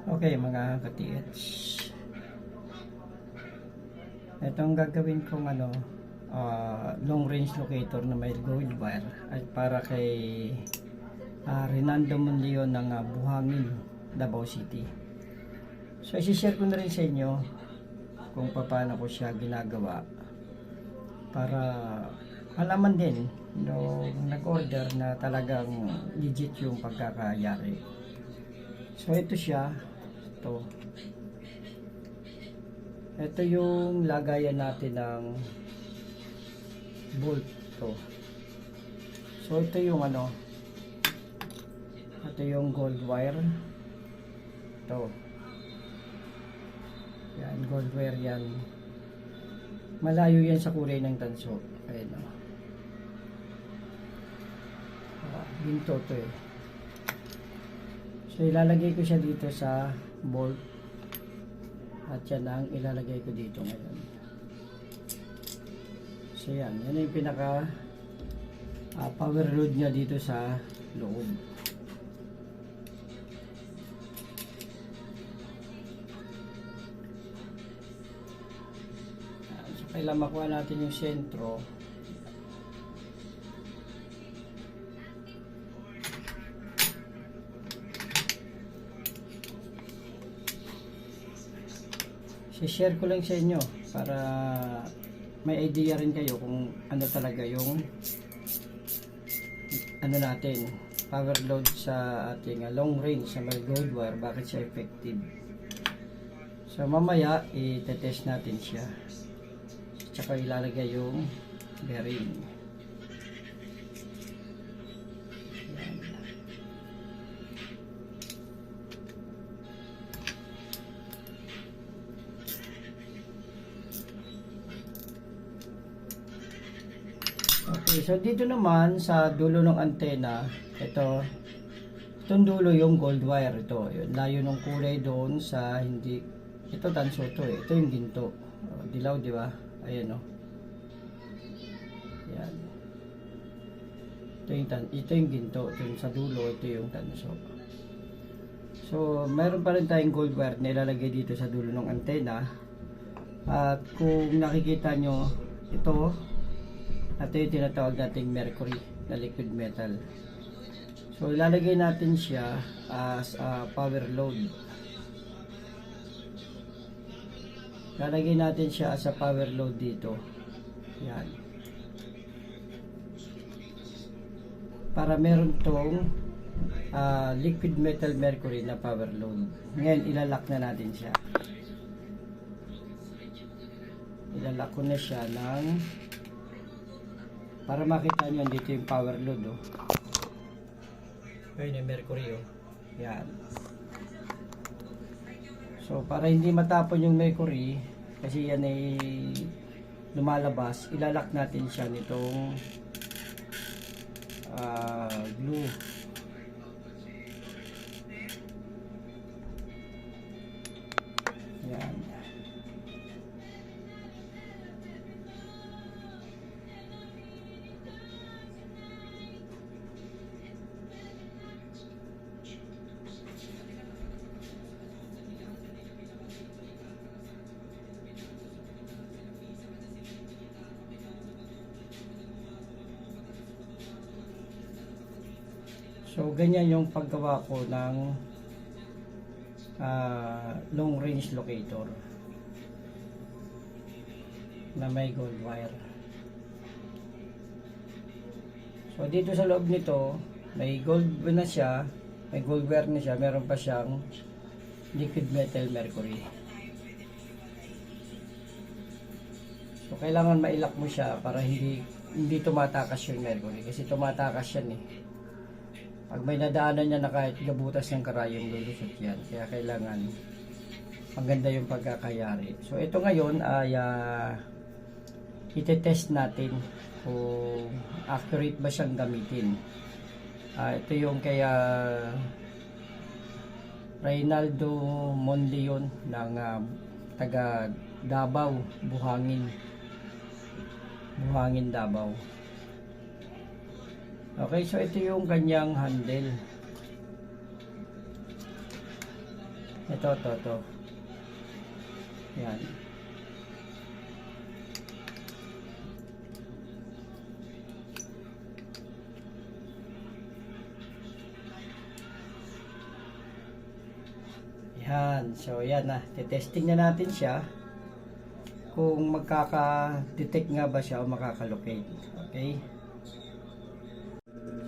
Okay mga ka-TH, itong gagawin kong long range locator na may gold wire ay para kay Renando Monleon ng Buhangin, Davao City. So isi-share ko na rin sa inyo kung paano ko siya ginagawa para malaman din nung nag-order na talagang legit yung pagkakayari. So ito siya. Ito yung lagayan natin ng bolt to. So ito yung ito yung gold wire to. Yan, gold wire yan. Malayo yan sa kulay ng tanso. Ayan o. Ginto to eh. So ilalagay ko siya dito sa bolt at yan ang ilalagay ko dito ngayon. So yan yung pinaka power load nya dito sa loob. So kailangan makuha natin yung sentro. share ko lang sa inyo para may idea rin kayo kung ano talaga yung natin power load sa ating long range sa may gold wire, bakit siya effective. So mamaya i-test natin siya, tsaka ilalagay yung bearing. Okay, so dito naman sa dulo ng antena, itong dulo yung gold wire ito. Yun, layo ng kulay doon sa hindi, ito tanso to eh. Ito yung ginto. Dilaw, di ba? Ayan o. Yan. Ito yung ginto. Ito yung sa dulo, ito yung tanso. So, meron pa rin tayong gold wire na ilalagay dito sa dulo ng antena. At kung nakikita nyo, ito yung tinatawag nating mercury na liquid metal. So ilalagay natin siya as power load. Ilalagay natin siya as a power load dito. Yan. Para meron tong liquid metal mercury na power load. Ngayon ilalak na natin siya. Ilalak ko na siya ng para makita nyo dito yung power load oh. Ayun yung mercury oh. Yan. So para hindi matapon yung mercury, kasi yan ay lumalabas, ilalak natin siya nitong glue. Yan. So ganyan yung paggawa ko ng long range locator na may gold wire. So dito sa loob nito may gold na siya, may gold wire na siya, meron pa siyang liquid metal mercury. So kailangan mailak mo siya para hindi tumatakas yung mercury, kasi tumatakas yan eh. Pag may nadaanan niya na kahit gabutas ng karayong, lulusot yan. Kaya kailangan maganda yung pagkakayari. So ito ngayon ay itetest natin kung accurate ba siyang gamitin. Ito yung kaya Renando Monleon ng taga Davao, Buhangin, Davao. Okay, so ito yung kanyang handle. Ito. Yan. Yan. So, yan na. Testing na natin siya kung magkaka-detect nga ba siya o makaka-locate. Okay?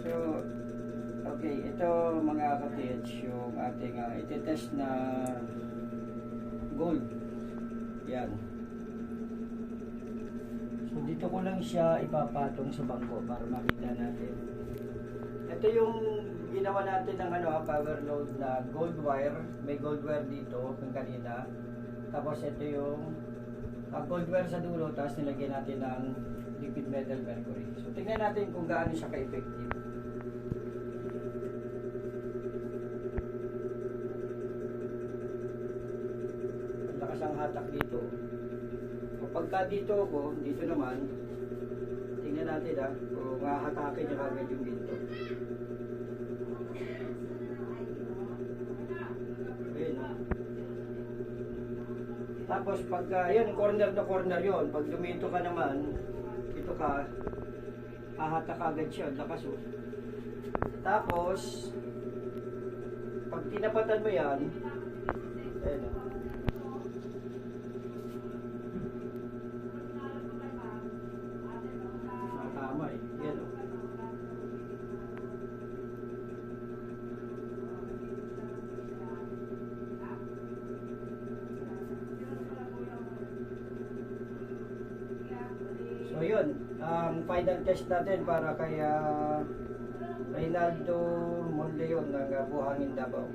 So, okay. Ito mga ka-TH yung ating iti-test na gold. Yan. So, dito ko lang siya ipapatong sa bangko para makita natin. Ito yung ginawa natin ng power load na gold wire. May gold wire dito ng kanina. Tapos ito yung gold wire sa dulo, tapos nilagyan natin ng liquid metal mercury. So tingnan natin kung gaano siya ka-effective. Lakas ang hatak dito. Kapag dito ako, dito naman, tingnan natin kung hahatakin niya agad yung ginto. Tapos pagka yun, corner na corner yun, pag dumito ka naman, dito ka, hahatak agad siya, lakas oh. Tapos, pag tinapatan mo yan, ayun oh. Tama eh, yan oh. So yun, ang final test natin para kay Reynaldo Monleon ng Buhangin Davao.